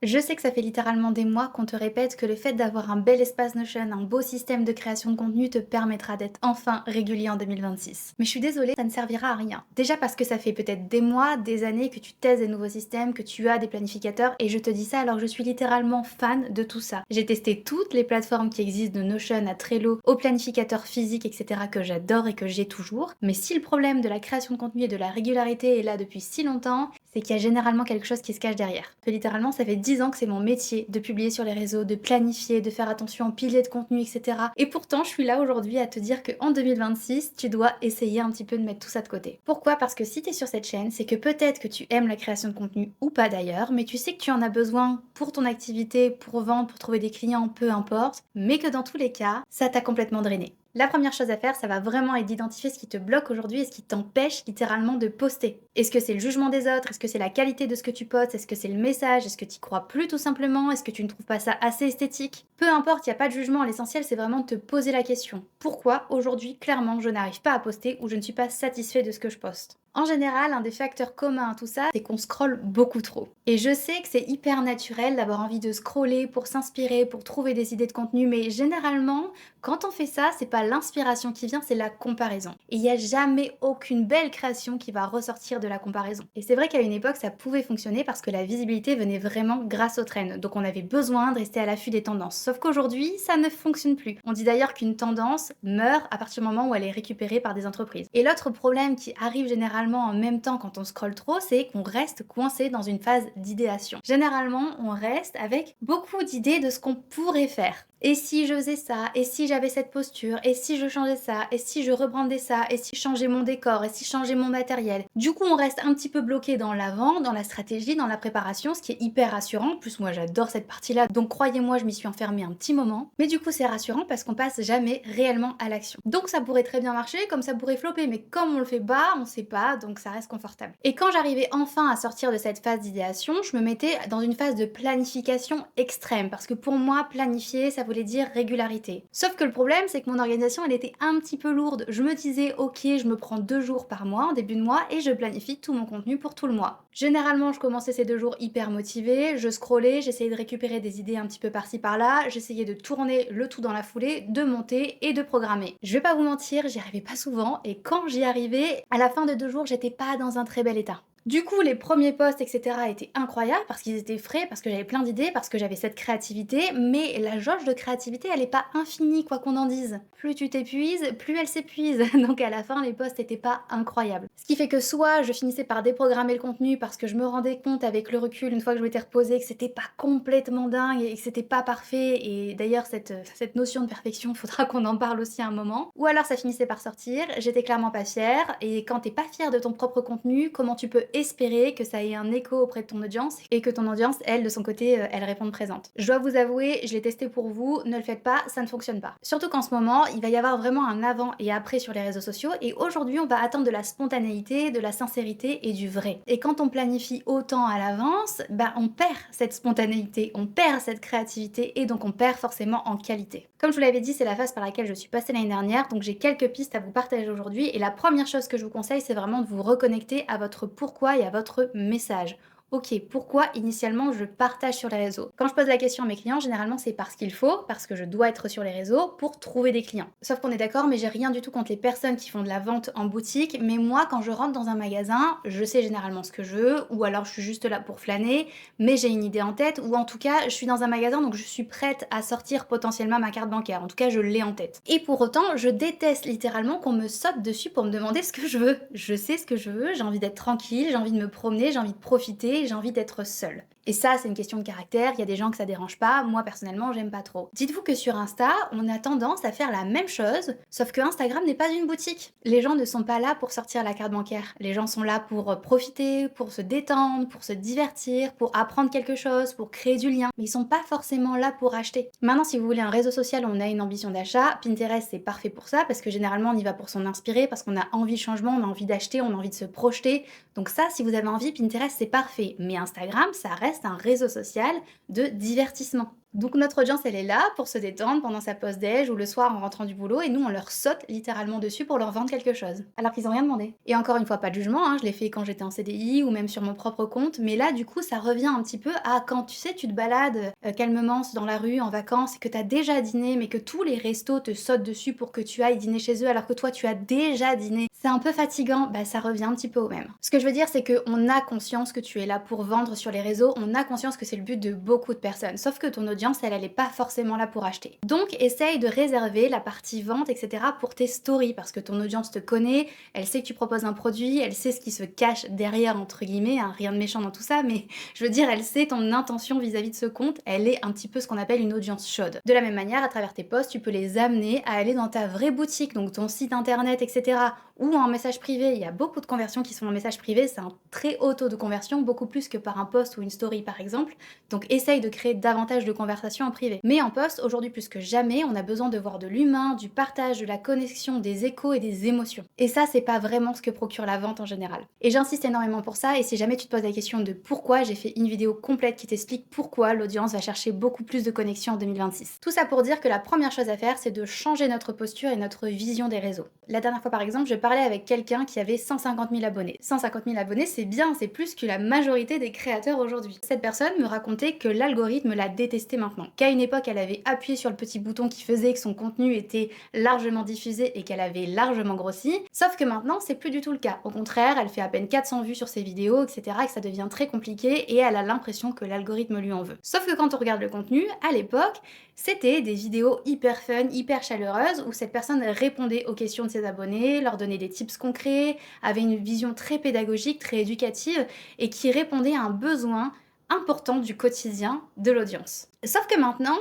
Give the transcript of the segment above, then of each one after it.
Je sais que ça fait littéralement des mois qu'on te répète que le fait d'avoir un bel espace Notion, un beau système de création de contenu te permettra d'être enfin régulier en 2026. Mais je suis désolée, ça ne servira à rien. Déjà parce que ça fait peut-être des mois, des années que tu testes des nouveaux systèmes, que tu as des planificateurs, et je te dis ça alors que je suis littéralement fan de tout ça. J'ai testé toutes les plateformes qui existent de Notion à Trello, aux planificateurs physiques, etc. que j'adore et que j'ai toujours. Mais si le problème de la création de contenu et de la régularité est là depuis si longtemps, c'est qu'il y a généralement quelque chose qui se cache derrière. Que littéralement, ça fait 10 ans que c'est mon métier de publier sur les réseaux, de planifier, de faire attention aux piliers de contenu, etc. Et pourtant, je suis là aujourd'hui à te dire qu'en 2026, tu dois essayer un petit peu de mettre tout ça de côté. Pourquoi? Parce que si tu es sur cette chaîne, c'est que peut-être que tu aimes la création de contenu ou pas d'ailleurs, mais tu sais que tu en as besoin pour ton activité, pour vendre, pour trouver des clients, peu importe, mais que dans tous les cas, ça t'a complètement drainé. La première chose à faire, ça va vraiment être d'identifier ce qui te bloque aujourd'hui et ce qui t'empêche littéralement de poster. Est-ce que c'est le jugement des autres? Est-ce que c'est la qualité de ce que tu postes? Est-ce que c'est le message? Est-ce que tu y crois plus tout simplement? Est-ce que tu ne trouves pas ça assez esthétique? Peu importe, il n'y a pas de jugement, l'essentiel c'est vraiment de te poser la question. Pourquoi aujourd'hui, clairement, je n'arrive pas à poster ou je ne suis pas satisfait de ce que je poste? En général, un des facteurs communs à tout ça, c'est qu'on scrolle beaucoup trop. Et je sais que c'est hyper naturel d'avoir envie de scroller pour s'inspirer, pour trouver des idées de contenu, mais généralement, quand on fait ça, c'est pas l'inspiration qui vient, c'est la comparaison. Et il n'y a jamais aucune belle création qui va ressortir de la comparaison. Et c'est vrai qu'à une époque, ça pouvait fonctionner parce que la visibilité venait vraiment grâce aux trends. Donc on avait besoin de rester à l'affût des tendances. Sauf qu'aujourd'hui, ça ne fonctionne plus. On dit d'ailleurs qu'une tendance meurt à partir du moment où elle est récupérée par des entreprises. Et l'autre problème qui arrive généralement en même temps quand on scrolle trop, c'est qu'on reste coincé dans une phase d'idéation. Généralement, on reste avec beaucoup d'idées de ce qu'on pourrait faire. Et si je faisais ça? Et si j'avais cette posture? Et si je changeais ça? Et si je rebrandais ça? Et si je changeais mon décor? Et si je changeais mon matériel? Du coup, on reste un petit peu bloqué dans l'avant, dans la stratégie, dans la préparation, ce qui est hyper rassurant. En plus, moi, j'adore cette partie-là. Donc, croyez-moi, je m'y suis enfermée un petit moment. Mais du coup, c'est rassurant parce qu'on passe jamais réellement à l'action. Donc, ça pourrait très bien marcher, comme ça pourrait flopper. Mais comme on le fait bas, on sait pas, donc ça reste confortable. Et quand j'arrivais enfin à sortir de cette phase d'idéation, je me mettais dans une phase de planification extrême. Parce que pour moi, planifier, ça voulait dire régularité. Sauf que le problème, c'est que mon organisation, elle était un petit peu lourde. Je me disais, ok, je me prends 2 jours par mois, en début de mois, et je planifie tout mon contenu pour tout le mois. Généralement, je commençais ces 2 jours hyper motivée, je scrollais, j'essayais de récupérer des idées un petit peu par-ci par-là, j'essayais de tourner le tout dans la foulée, de monter et de programmer. Je vais pas vous mentir, j'y arrivais pas souvent, et quand j'y arrivais, à la fin de 2 jours, j'étais pas dans un très bel état. Du coup, les premiers posts, etc. étaient incroyables parce qu'ils étaient frais, parce que j'avais plein d'idées, parce que j'avais cette créativité, mais la jauge de créativité, elle est pas infinie, quoi qu'on en dise. Plus tu t'épuises, plus elle s'épuise. Donc à la fin, les posts étaient pas incroyables. Ce qui fait que soit je finissais par déprogrammer le contenu parce que je me rendais compte avec le recul, une fois que je m'étais reposée, que c'était pas complètement dingue et que c'était pas parfait. Et d'ailleurs, cette notion de perfection, faudra qu'on en parle aussi à un moment. Ou alors ça finissait par sortir, j'étais clairement pas fière. Et quand t'es pas fière de ton propre contenu, comment tu peux espérer que ça ait un écho auprès de ton audience et que ton audience, elle, de son côté, elle réponde présente. Je dois vous avouer, je l'ai testé pour vous, ne le faites pas, ça ne fonctionne pas. Surtout qu'en ce moment, il va y avoir vraiment un avant et après sur les réseaux sociaux et aujourd'hui, on va attendre de la spontanéité, de la sincérité et du vrai. Et quand on planifie autant à l'avance, bah on perd cette spontanéité, on perd cette créativité et donc on perd forcément en qualité. Comme je vous l'avais dit, c'est la phase par laquelle je suis passée l'année dernière, donc j'ai quelques pistes à vous partager aujourd'hui et la première chose que je vous conseille, c'est vraiment de vous reconnecter à votre pourquoi et à votre message. Ok, pourquoi initialement je partage sur les réseaux? Quand je pose la question à mes clients, généralement c'est parce qu'il faut, parce que je dois être sur les réseaux pour trouver des clients. Sauf qu'on est d'accord, mais j'ai rien du tout contre les personnes qui font de la vente en boutique, mais moi quand je rentre dans un magasin, je sais généralement ce que je veux, ou alors je suis juste là pour flâner, mais j'ai une idée en tête, ou en tout cas je suis dans un magasin donc je suis prête à sortir potentiellement ma carte bancaire, en tout cas je l'ai en tête. Et pour autant, je déteste littéralement qu'on me saute dessus pour me demander ce que je veux. Je sais ce que je veux, j'ai envie d'être tranquille, j'ai envie de me promener, j'ai envie de profiter, j'ai envie d'être seule. Et ça, c'est une question de caractère, il y a des gens que ça dérange pas, moi personnellement, j'aime pas trop. Dites-vous que sur Insta, on a tendance à faire la même chose, sauf que Instagram n'est pas une boutique. Les gens ne sont pas là pour sortir la carte bancaire. Les gens sont là pour profiter, pour se détendre, pour se divertir, pour apprendre quelque chose, pour créer du lien. Mais ils sont pas forcément là pour acheter. Maintenant, si vous voulez un réseau social où on a une ambition d'achat, Pinterest c'est parfait pour ça, parce que généralement on y va pour s'en inspirer, parce qu'on a envie de changement, on a envie d'acheter, on a envie de se projeter. Donc ça, si vous avez envie, Pinterest c'est parfait. Mais Instagram, ça reste un réseau social de divertissement. Donc notre audience, elle est là pour se détendre pendant sa pause déj ou le soir en rentrant du boulot et nous, on leur saute littéralement dessus pour leur vendre quelque chose. Alors qu'ils ont rien demandé. Et encore une fois, pas de jugement, hein, je l'ai fait quand j'étais en CDI ou même sur mon propre compte, mais là, du coup, ça revient un petit peu à quand tu sais, tu te balades calmement dans la rue en vacances et que t'as déjà dîné, mais que tous les restos te sautent dessus pour que tu ailles dîner chez eux alors que toi, tu as déjà dîné. C'est un peu fatigant, bah ça revient un petit peu au même. Ce que je veux dire, c'est qu'on a conscience que tu es là pour vendre sur les réseaux, on a conscience que c'est le but de beaucoup de personnes, sauf que ton audience, elle est pas forcément là pour acheter. Donc, essaye de réserver la partie vente, etc. pour tes stories, parce que ton audience te connaît, elle sait que tu proposes un produit, elle sait ce qui se cache derrière, entre guillemets, hein, rien de méchant dans tout ça, mais je veux dire, elle sait ton intention vis-à-vis de ce compte, elle est un petit peu ce qu'on appelle une audience chaude. De la même manière, à travers tes posts, tu peux les amener à aller dans ta vraie boutique, donc ton site internet, etc. ou en message privé. Il y a beaucoup de conversions qui sont en message privé, c'est un très haut taux de conversion, beaucoup plus que par un post ou une story par exemple. Donc essaye de créer davantage de conversations en privé. Mais en post, aujourd'hui plus que jamais, on a besoin de voir de l'humain, du partage, de la connexion, des échos et des émotions. Et ça, c'est pas vraiment ce que procure la vente en général. Et j'insiste énormément pour ça, et si jamais tu te poses la question de pourquoi, j'ai fait une vidéo complète qui t'explique pourquoi l'audience va chercher beaucoup plus de connexion en 2026. Tout ça pour dire que la première chose à faire, c'est de changer notre posture et notre vision des réseaux. La dernière fois par exemple, je parlais avec quelqu'un qui avait 150 000 abonnés. 150 000 abonnés, c'est bien, c'est plus que la majorité des créateurs aujourd'hui. Cette personne me racontait que l'algorithme la détestait maintenant, qu'à une époque, elle avait appuyé sur le petit bouton qui faisait que son contenu était largement diffusé et qu'elle avait largement grossi, sauf que maintenant, c'est plus du tout le cas. Au contraire, elle fait à peine 400 vues sur ses vidéos, etc., et que ça devient très compliqué, et elle a l'impression que l'algorithme lui en veut. Sauf que quand on regarde le contenu, à l'époque, c'était des vidéos hyper fun, hyper chaleureuses, où cette personne répondait aux questions de ses abonnés, leur donnait des tips concrets, avait une vision très pédagogique, très éducative, et qui répondait à un besoin important du quotidien de l'audience. Sauf que maintenant,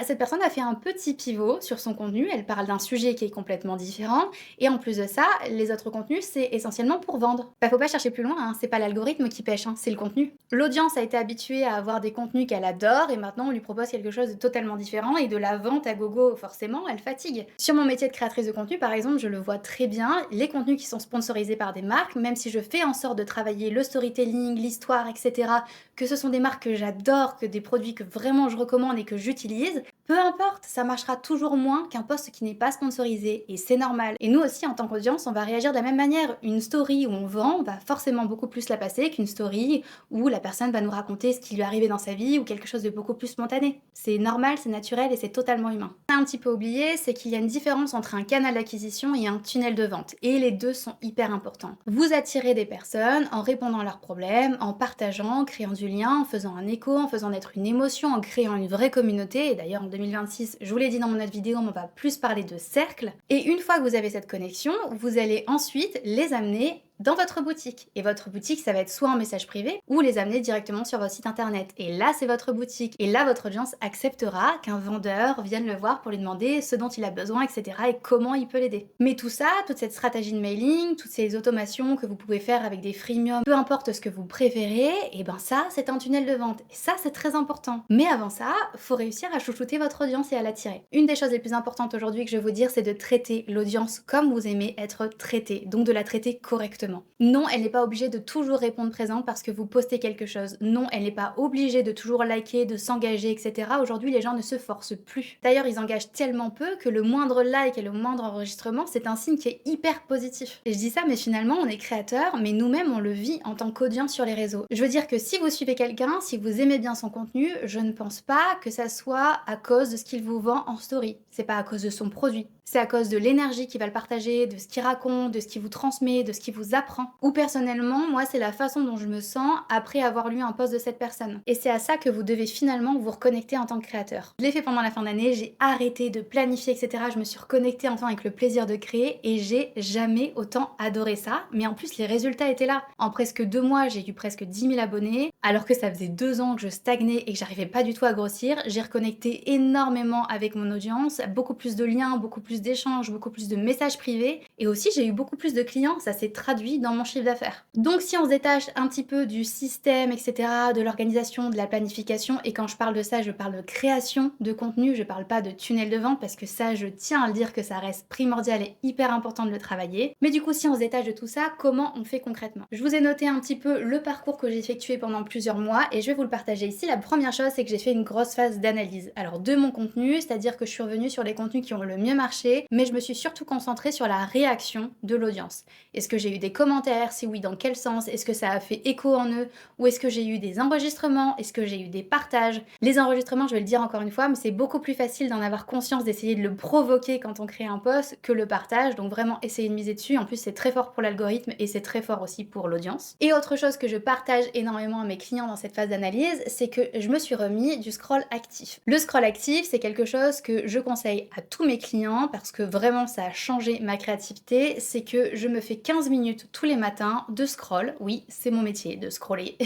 cette personne a fait un petit pivot sur son contenu, elle parle d'un sujet qui est complètement différent, et en plus de ça, les autres contenus, c'est essentiellement pour vendre. Faut pas chercher plus loin, hein, c'est pas l'algorithme qui pêche, hein, c'est le contenu. L'audience a été habituée à avoir des contenus qu'elle adore, et maintenant on lui propose quelque chose de totalement différent, et de la vente à gogo, forcément, elle fatigue. Sur mon métier de créatrice de contenu, par exemple, je le vois très bien, les contenus qui sont sponsorisés par des marques, même si je fais en sorte de travailler le storytelling, l'histoire, etc., que ce sont des marques que j'adore, que des produits que vraiment je recommande et que j'utilise, peu importe, ça marchera toujours moins qu'un post qui n'est pas sponsorisé, et c'est normal. Et nous aussi, en tant qu'audience, on va réagir de la même manière. Une story où on vend, on va forcément beaucoup plus la passer qu'une story où la personne va nous raconter ce qui lui est arrivé dans sa vie ou quelque chose de beaucoup plus spontané. C'est normal, c'est naturel et c'est totalement humain. Ce qu'on a un petit peu oublié, c'est qu'il y a une différence entre un canal d'acquisition et un tunnel de vente. Et les deux sont hyper importants. Vous attirez des personnes en répondant à leurs problèmes, en partageant, en créant du lien, en faisant un écho, en faisant naître une émotion, en créant une vraie communauté. Et d'ailleurs, en 2026, je vous l'ai dit dans mon autre vidéo, on va plus parler de cercle. Et une fois que vous avez cette connexion, vous allez ensuite les amener dans votre boutique. Et votre boutique, ça va être soit en message privé ou les amener directement sur votre site internet. Et là, c'est votre boutique. Et là, votre audience acceptera qu'un vendeur vienne le voir pour lui demander ce dont il a besoin, etc. et comment il peut l'aider. Mais tout ça, toute cette stratégie de mailing, toutes ces automations que vous pouvez faire avec des freemiums, peu importe ce que vous préférez, et ben ça, c'est un tunnel de vente. Et ça, c'est très important. Mais avant ça, faut réussir à chouchouter votre audience et à l'attirer. Une des choses les plus importantes aujourd'hui que je vais vous dire, c'est de traiter l'audience comme vous aimez être traité. Donc de la traiter correctement. Non, elle n'est pas obligée de toujours répondre présente parce que vous postez quelque chose. Non, elle n'est pas obligée de toujours liker, de s'engager, etc. Aujourd'hui, les gens ne se forcent plus. D'ailleurs, ils engagent tellement peu que le moindre like et le moindre enregistrement, c'est un signe qui est hyper positif. Et je dis ça, mais finalement, on est créateur, mais nous-mêmes, on le vit en tant qu'audience sur les réseaux. Je veux dire que si vous suivez quelqu'un, si vous aimez bien son contenu, je ne pense pas que ça soit à cause de ce qu'il vous vend en story. C'est pas à cause de son produit. C'est à cause de l'énergie qu'il va le partager, de ce qu'il raconte, de ce qu'il vous transmet, de ce qu'il vous apprend. Ou personnellement, moi, c'est la façon dont je me sens après avoir lu un post de cette personne. Et c'est à ça que vous devez finalement vous reconnecter en tant que créateur. Je l'ai fait pendant la fin d'année, j'ai arrêté de planifier, etc. Je me suis reconnectée enfin avec le plaisir de créer et j'ai jamais autant adoré ça. Mais en plus, les résultats étaient là. En presque 2 mois, j'ai eu presque 10 000 abonnés, alors que ça faisait 2 ans que je stagnais et que j'arrivais pas du tout à grossir. J'ai reconnecté énormément avec mon audience, beaucoup plus de liens, beaucoup plus d'échanges, beaucoup plus de messages privés. Et aussi, j'ai eu beaucoup plus de clients. Ça s'est traduit traduit dans mon chiffre d'affaires. Donc si on se détache un petit peu du système, etc., de l'organisation, de la planification, et quand je parle de ça, je parle de création de contenu, je parle pas de tunnel de vente, parce que ça, je tiens à le dire que ça reste primordial et hyper important de le travailler. Mais du coup, si on se détache de tout ça, comment on fait concrètement? Je vous ai noté un petit peu le parcours que j'ai effectué pendant plusieurs mois, et je vais vous le partager ici. La première chose, c'est que j'ai fait une grosse phase d'analyse. Alors de mon contenu, c'est-à-dire que je suis revenue sur les contenus qui ont le mieux marché, mais je me suis surtout concentrée sur la réaction de l'audience. Est-ce que j'ai eu des commentaires? Si oui, dans quel sens? Est-ce que ça a fait écho en eux? Ou est-ce que j'ai eu des enregistrements? Est-ce que j'ai eu des partages? Les enregistrements, je vais le dire encore une fois, mais c'est beaucoup plus facile d'en avoir conscience, d'essayer de le provoquer quand on crée un post que le partage, donc vraiment essayer de miser dessus. En plus, c'est très fort pour l'algorithme et c'est très fort aussi pour l'audience. Et autre chose que je partage énormément à mes clients dans cette phase d'analyse, c'est que je me suis remis du scroll actif. Le scroll actif, c'est quelque chose que je conseille à tous mes clients parce que vraiment ça a changé ma créativité, c'est que je me fais 15 minutes tous les matins de scroll. Oui, c'est mon métier de scroller,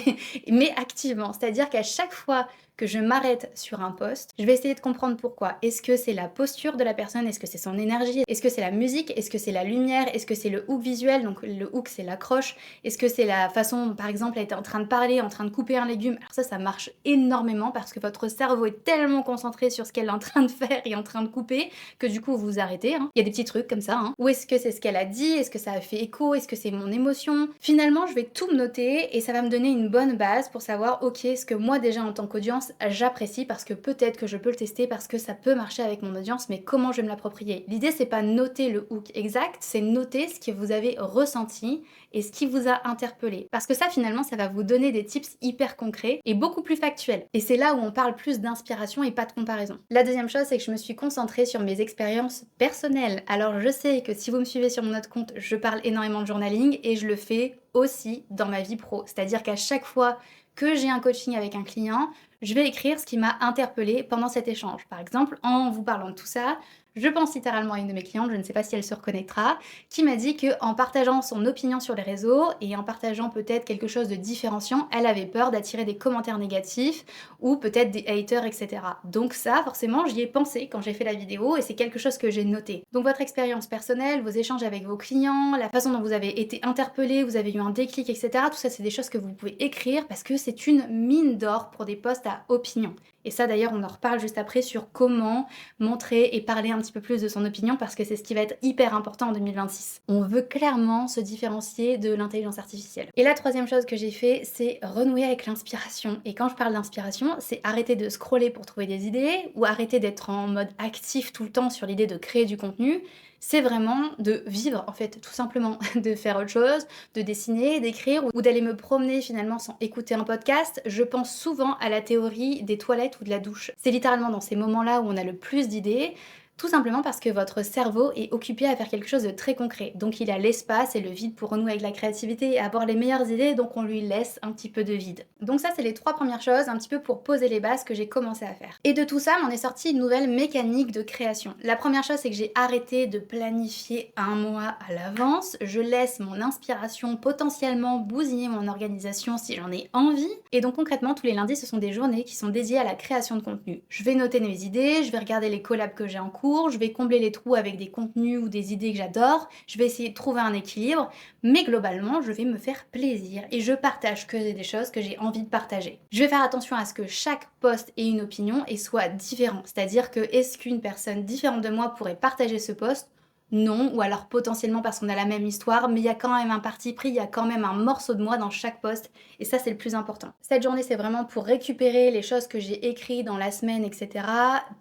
mais activement. C'est-à-dire qu'à chaque fois que je m'arrête sur un post, je vais essayer de comprendre pourquoi. Est-ce que c'est la posture de la personne? Est-ce que c'est son énergie? Est-ce que c'est la musique? Est-ce que c'est la lumière? Est-ce que c'est le hook visuel? Donc le hook, c'est l'accroche. Est-ce que c'est la façon, par exemple, elle était en train de parler, en train de couper un légume? Alors ça marche énormément parce que votre cerveau est tellement concentré sur ce qu'elle est en train de faire et en train de couper que du coup vous vous arrêtez. Il y a des petits trucs comme ça. Ou est-ce que c'est ce qu'elle a dit? Est-ce que ça a fait écho? Est-ce que c'est mon émotion? Finalement, je vais tout me noter et ça va me donner une bonne base pour savoir, ok, ce que moi déjà en tant qu'audience, j'apprécie parce que peut-être que je peux le tester parce que ça peut marcher avec mon audience, mais comment je vais me l'approprier? L'idée, c'est pas noter le hook exact, c'est noter ce que vous avez ressenti et ce qui vous a interpellé. Parce que ça, finalement, ça va vous donner des tips hyper concrets et beaucoup plus factuels. Et c'est là où on parle plus d'inspiration et pas de comparaison. La deuxième chose, c'est que je me suis concentrée sur mes expériences personnelles. Alors, je sais que si vous me suivez sur mon autre compte, je parle énormément de journaling et je le fais aussi dans ma vie pro. C'est-à-dire qu'à chaque fois que j'ai un coaching avec un client, je vais écrire ce qui m'a interpellé pendant cet échange. Par exemple, en vous parlant de tout ça, je pense littéralement à une de mes clientes, je ne sais pas si elle se reconnaîtra, qui m'a dit qu'en partageant son opinion sur les réseaux et en partageant peut-être quelque chose de différenciant, elle avait peur d'attirer des commentaires négatifs ou peut-être des haters, etc. Donc ça, forcément, j'y ai pensé quand j'ai fait la vidéo et c'est quelque chose que j'ai noté. Donc votre expérience personnelle, vos échanges avec vos clients, la façon dont vous avez été interpellé, vous avez eu un déclic, etc. Tout ça, c'est des choses que vous pouvez écrire parce que c'est une mine d'or pour des posts à opinion. Et ça d'ailleurs on en reparle juste après sur comment montrer et parler un petit peu plus de son opinion parce que c'est ce qui va être hyper important en 2026. On veut clairement se différencier de l'intelligence artificielle. Et la troisième chose que j'ai fait, c'est renouer avec l'inspiration. Et quand je parle d'inspiration, c'est arrêter de scroller pour trouver des idées ou arrêter d'être en mode actif tout le temps sur l'idée de créer du contenu. C'est vraiment de vivre en fait, tout simplement, de faire autre chose, de dessiner, d'écrire ou d'aller me promener finalement sans écouter un podcast. Je pense souvent à la théorie des toilettes ou de la douche. C'est littéralement dans ces moments-là où on a le plus d'idées. Tout simplement parce que votre cerveau est occupé à faire quelque chose de très concret. Donc il a l'espace et le vide pour renouer avec la créativité et avoir les meilleures idées, donc on lui laisse un petit peu de vide. Donc ça, c'est les trois premières choses, un petit peu pour poser les bases que j'ai commencé à faire. Et de tout ça, m'en est sortie une nouvelle mécanique de création. La première chose, c'est que j'ai arrêté de planifier un mois à l'avance. Je laisse mon inspiration potentiellement bousiller mon organisation si j'en ai envie. Et donc concrètement, tous les lundis, ce sont des journées qui sont dédiées à la création de contenu. Je vais noter mes idées, je vais regarder les collabs que j'ai en cours, je vais combler les trous avec des contenus ou des idées que j'adore, je vais essayer de trouver un équilibre, mais globalement, je vais me faire plaisir et je partage que des choses que j'ai envie de partager. Je vais faire attention à ce que chaque post ait une opinion et soit différent, c'est-à-dire que est-ce qu'une personne différente de moi pourrait partager ce post? Non, ou alors potentiellement parce qu'on a la même histoire, mais il y a quand même un parti pris, il y a quand même un morceau de moi dans chaque post, et ça c'est le plus important. Cette journée c'est vraiment pour récupérer les choses que j'ai écrites dans la semaine, etc.,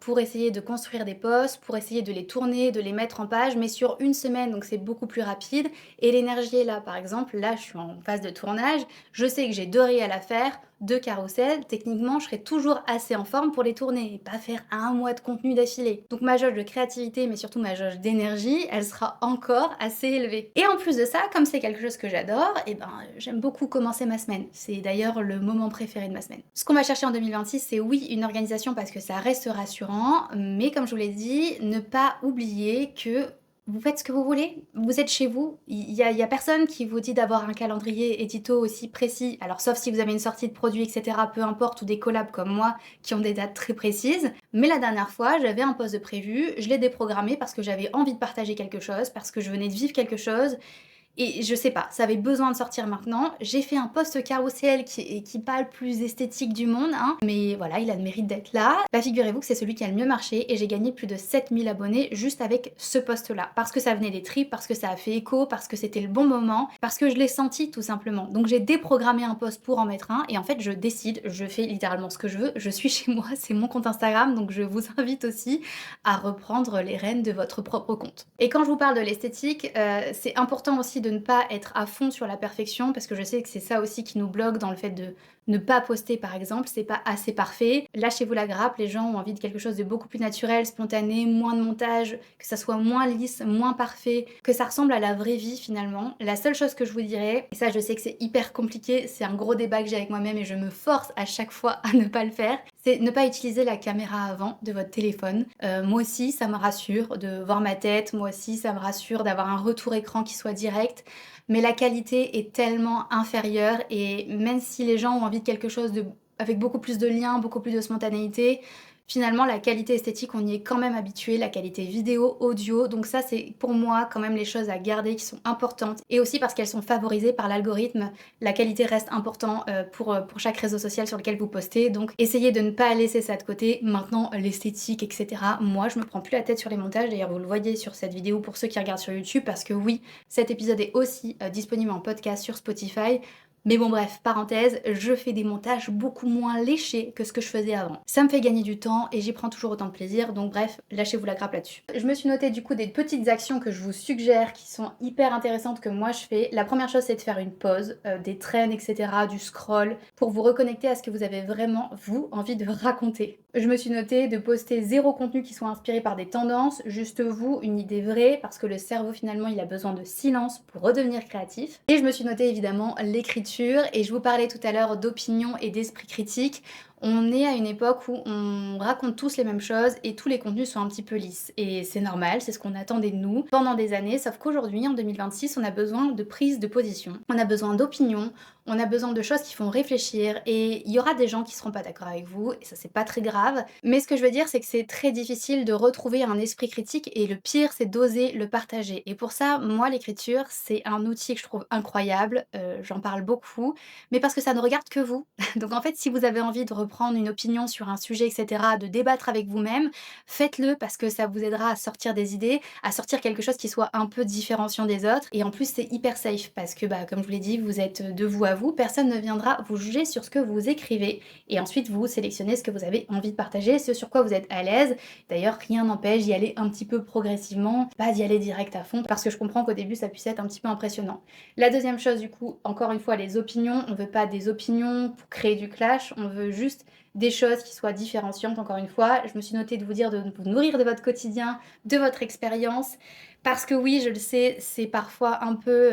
pour essayer de construire des posts, pour essayer de les tourner, de les mettre en page, mais sur une semaine, donc c'est beaucoup plus rapide, et l'énergie est là. Par exemple, là je suis en phase de tournage, je sais que j'ai 2 réels à faire, 2 carousels, techniquement je serai toujours assez en forme pour les tourner et pas faire un mois de contenu d'affilée. Donc ma jauge de créativité mais surtout ma jauge d'énergie, elle sera encore assez élevée. Et en plus de ça, comme c'est quelque chose que j'adore, et j'aime beaucoup commencer ma semaine. C'est d'ailleurs le moment préféré de ma semaine. Ce qu'on va chercher en 2026, c'est oui une organisation parce que ça reste rassurant, mais comme je vous l'ai dit, ne pas oublier que vous faites ce que vous voulez, vous êtes chez vous, il y a personne qui vous dit d'avoir un calendrier édito aussi précis, alors sauf si vous avez une sortie de produit, etc., peu importe, ou des collabs comme moi qui ont des dates très précises. Mais la dernière fois, j'avais un post de prévu, je l'ai déprogrammé parce que j'avais envie de partager quelque chose, parce que je venais de vivre quelque chose, Et je sais pas, ça avait besoin de sortir maintenant. J'ai fait un post carrousel qui est pas le plus esthétique du monde, hein, mais voilà, il a le mérite d'être là. Bah, figurez-vous que c'est celui qui a le mieux marché et j'ai gagné plus de 7000 abonnés juste avec ce post-là. Parce que ça venait des tripes, parce que ça a fait écho, parce que c'était le bon moment, parce que je l'ai senti tout simplement. Donc j'ai déprogrammé un post pour en mettre un et en fait je décide, je fais littéralement ce que je veux. Je suis chez moi, c'est mon compte Instagram, donc je vous invite aussi à reprendre les rênes de votre propre compte. Et quand je vous parle de l'esthétique, c'est important aussi de ne pas être à fond sur la perfection, parce que je sais que c'est ça aussi qui nous bloque dans le fait de ne pas poster par exemple, c'est pas assez parfait. Lâchez-vous la grappe, les gens ont envie de quelque chose de beaucoup plus naturel, spontané, moins de montage, que ça soit moins lisse, moins parfait, que ça ressemble à la vraie vie finalement. La seule chose que je vous dirais, et ça je sais que c'est hyper compliqué, c'est un gros débat que j'ai avec moi-même et je me force à chaque fois à ne pas le faire, c'est ne pas utiliser la caméra avant de votre téléphone. Moi aussi ça me rassure de voir ma tête, moi aussi ça me rassure d'avoir un retour écran qui soit direct, mais la qualité est tellement inférieure et même si les gens ont envie de quelque chose avec beaucoup plus de liens, beaucoup plus de spontanéité, finalement la qualité esthétique on y est quand même habitué, la qualité vidéo, audio, donc ça c'est pour moi quand même les choses à garder qui sont importantes et aussi parce qu'elles sont favorisées par l'algorithme, la qualité reste importante pour chaque réseau social sur lequel vous postez, donc essayez de ne pas laisser ça de côté. Maintenant l'esthétique etc, moi je me prends plus la tête sur les montages, d'ailleurs vous le voyez sur cette vidéo pour ceux qui regardent sur YouTube parce que oui, cet épisode est aussi disponible en podcast sur Spotify. Mais bon bref, parenthèse, je fais des montages beaucoup moins léchés que ce que je faisais avant. Ça me fait gagner du temps et j'y prends toujours autant de plaisir, donc bref, lâchez-vous la grappe là-dessus. Je me suis noté du coup des petites actions que je vous suggère qui sont hyper intéressantes que moi je fais. La première chose c'est de faire une pause, des trends etc, du scroll, pour vous reconnecter à ce que vous avez vraiment, vous, envie de raconter. Je me suis noté de poster 0 contenu qui soit inspiré par des tendances, juste vous, une idée vraie, parce que le cerveau finalement il a besoin de silence pour redevenir créatif. Et je me suis noté évidemment l'écriture, et je vous parlais tout à l'heure d'opinion et d'esprit critique. On est à une époque où on raconte tous les mêmes choses et tous les contenus sont un petit peu lisses. Et c'est normal, c'est ce qu'on attendait de nous pendant des années, sauf qu'aujourd'hui, en 2026, on a besoin de prise de position, on a besoin d'opinion, on a besoin de choses qui font réfléchir et il y aura des gens qui seront pas d'accord avec vous et ça c'est pas très grave. Mais ce que je veux dire c'est que c'est très difficile de retrouver un esprit critique et le pire c'est d'oser le partager. Et pour ça, moi l'écriture c'est un outil que je trouve incroyable, j'en parle beaucoup, mais parce que ça ne regarde que vous. Donc en fait si vous avez envie de reprendre une opinion sur un sujet etc, de débattre avec vous-même, faites-le parce que ça vous aidera à sortir des idées, à sortir quelque chose qui soit un peu différenciant des autres et en plus c'est hyper safe parce que bah, comme je vous l'ai dit, vous êtes de vous à vous, personne ne viendra vous juger sur ce que vous écrivez et ensuite vous sélectionnez ce que vous avez envie de partager, ce sur quoi vous êtes à l'aise. D'ailleurs rien n'empêche d'y aller un petit peu progressivement, pas d'y aller direct à fond parce que je comprends qu'au début ça puisse être un petit peu impressionnant. La deuxième chose du coup, encore une fois les opinions, on veut pas des opinions pour créer du clash, on veut juste des choses qui soient différenciantes. Encore une fois, je me suis noté de vous dire de vous nourrir de votre quotidien, de votre expérience, parce que oui, je le sais, c'est parfois un peu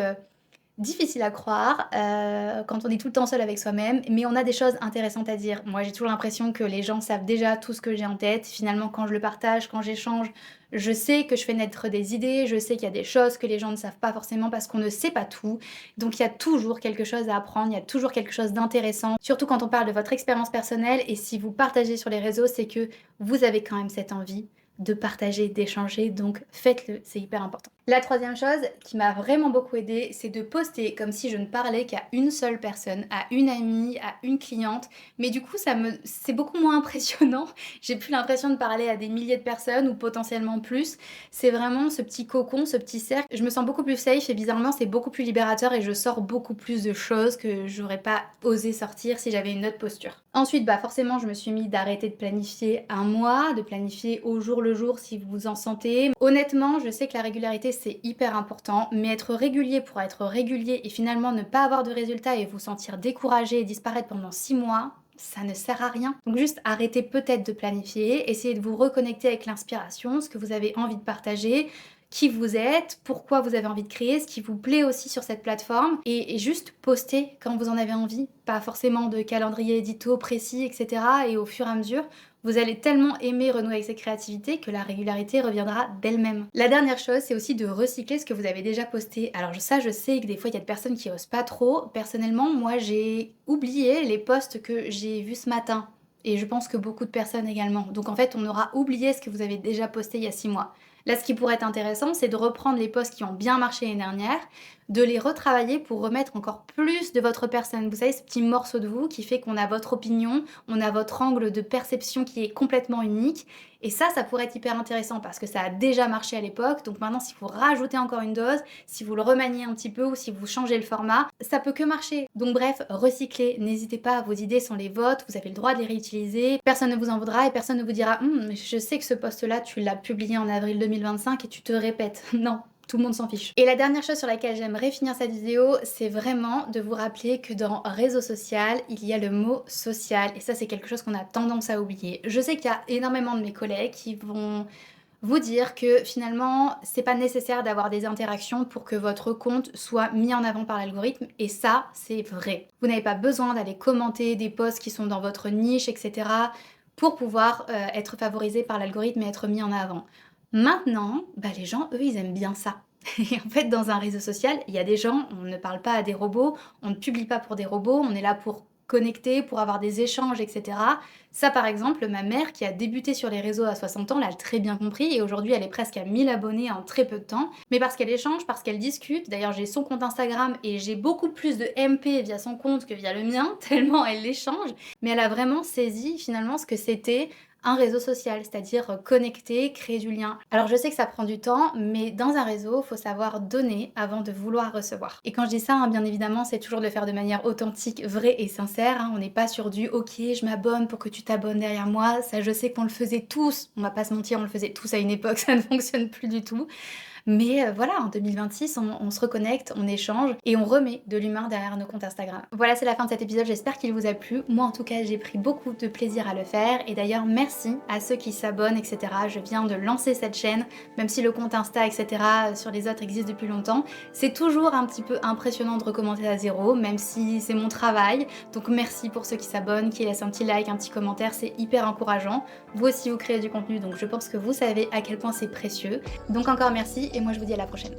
difficile à croire quand on est tout le temps seul avec soi-même, mais on a des choses intéressantes à dire. Moi, j'ai toujours l'impression que les gens savent déjà tout ce que j'ai en tête. Finalement, quand je le partage, quand j'échange, je sais que je fais naître des idées, je sais qu'il y a des choses que les gens ne savent pas forcément parce qu'on ne sait pas tout. Donc il y a toujours quelque chose à apprendre, il y a toujours quelque chose d'intéressant, surtout quand on parle de votre expérience personnelle et si vous partagez sur les réseaux, c'est que vous avez quand même cette envie de partager, d'échanger, donc faites-le, c'est hyper important. La troisième chose qui m'a vraiment beaucoup aidée, c'est de poster comme si je ne parlais qu'à une seule personne, à une amie, à une cliente, mais du coup c'est beaucoup moins impressionnant, j'ai plus l'impression de parler à des milliers de personnes ou potentiellement plus, c'est vraiment ce petit cocon, ce petit cercle, je me sens beaucoup plus safe et bizarrement c'est beaucoup plus libérateur et je sors beaucoup plus de choses que j'aurais pas osé sortir si j'avais une autre posture. Ensuite, bah forcément je me suis mis d'arrêter de planifier un mois, de planifier au jour le jour si vous vous en sentez. Honnêtement, je sais que la régularité c'est hyper important, mais être régulier pour être régulier et finalement ne pas avoir de résultats et vous sentir découragé et disparaître pendant 6 mois, ça ne sert à rien. Donc juste arrêtez peut-être de planifier, essayez de vous reconnecter avec l'inspiration, ce que vous avez envie de partager, qui vous êtes, pourquoi vous avez envie de créer, ce qui vous plaît aussi sur cette plateforme et juste postez quand vous en avez envie, pas forcément de calendrier édito précis, etc. Et au fur et à mesure, vous allez tellement aimer renouer avec cette créativité que la régularité reviendra d'elle-même. La dernière chose, c'est aussi de recycler ce que vous avez déjà posté. Alors ça, je sais que des fois, il y a des personnes qui osent pas trop. Personnellement, moi, j'ai oublié les posts que j'ai vus ce matin. Et je pense que beaucoup de personnes également. Donc en fait, on aura oublié ce que vous avez déjà posté il y a 6 mois. Là, ce qui pourrait être intéressant, c'est de reprendre les posts qui ont bien marché l'année dernière, de les retravailler pour remettre encore plus de votre personne. Vous savez, ce petit morceau de vous qui fait qu'on a votre opinion, on a votre angle de perception qui est complètement unique. Et ça pourrait être hyper intéressant parce que ça a déjà marché à l'époque. Donc maintenant, si vous rajoutez encore une dose, si vous le remaniez un petit peu ou si vous changez le format, ça peut que marcher. Donc bref, recyclez, n'hésitez pas, vos idées sont les vôtres, vous avez le droit de les réutiliser, personne ne vous en voudra et personne ne vous dira je sais que ce post-là, tu l'as publié en avril 2025 et tu te répètes. Non, tout le monde s'en fiche. Et la dernière chose sur laquelle j'aimerais finir cette vidéo, c'est vraiment de vous rappeler que dans réseau social, il y a le mot social. Et ça, c'est quelque chose qu'on a tendance à oublier. Je sais qu'il y a énormément de mes collègues qui vont vous dire que finalement, c'est pas nécessaire d'avoir des interactions pour que votre compte soit mis en avant par l'algorithme. Et ça, c'est vrai. Vous n'avez pas besoin d'aller commenter des posts qui sont dans votre niche, etc. pour pouvoir être favorisé par l'algorithme et être mis en avant. Maintenant, les gens, eux, ils aiment bien ça. Et en fait, dans un réseau social, il y a des gens, on ne parle pas à des robots, on ne publie pas pour des robots, on est là pour connecter, pour avoir des échanges, etc. Ça, par exemple, ma mère, qui a débuté sur les réseaux à 60 ans, l'a très bien compris, et aujourd'hui, elle est presque à 1000 abonnés en très peu de temps. Mais parce qu'elle échange, parce qu'elle discute, d'ailleurs, j'ai son compte Instagram, et j'ai beaucoup plus de MP via son compte que via le mien, tellement elle échange. Mais elle a vraiment saisi, finalement, ce que c'était un réseau social, c'est-à-dire connecter, créer du lien. Alors je sais que ça prend du temps, mais dans un réseau, il faut savoir donner avant de vouloir recevoir. Et quand je dis ça, bien évidemment, c'est toujours de le faire de manière authentique, vraie et sincère. On n'est pas sur du « ok, je m'abonne pour que tu t'abonnes derrière moi ». Ça, je sais qu'on le faisait tous, on va pas se mentir, on le faisait tous à une époque, ça ne fonctionne plus du tout. Mais voilà, en 2026, on se reconnecte, on échange et on remet de l'humain derrière nos comptes Instagram. Voilà, c'est la fin de cet épisode, j'espère qu'il vous a plu. Moi, en tout cas, j'ai pris beaucoup de plaisir à le faire. Et d'ailleurs, merci à ceux qui s'abonnent, etc. Je viens de lancer cette chaîne, même si le compte Insta, etc. sur les autres existe depuis longtemps. C'est toujours un petit peu impressionnant de recommencer à zéro, même si c'est mon travail. Donc merci pour ceux qui s'abonnent, qui laissent un petit like, un petit commentaire, c'est hyper encourageant. Vous aussi, vous créez du contenu, donc je pense que vous savez à quel point c'est précieux. Donc encore merci et moi je vous dis à la prochaine.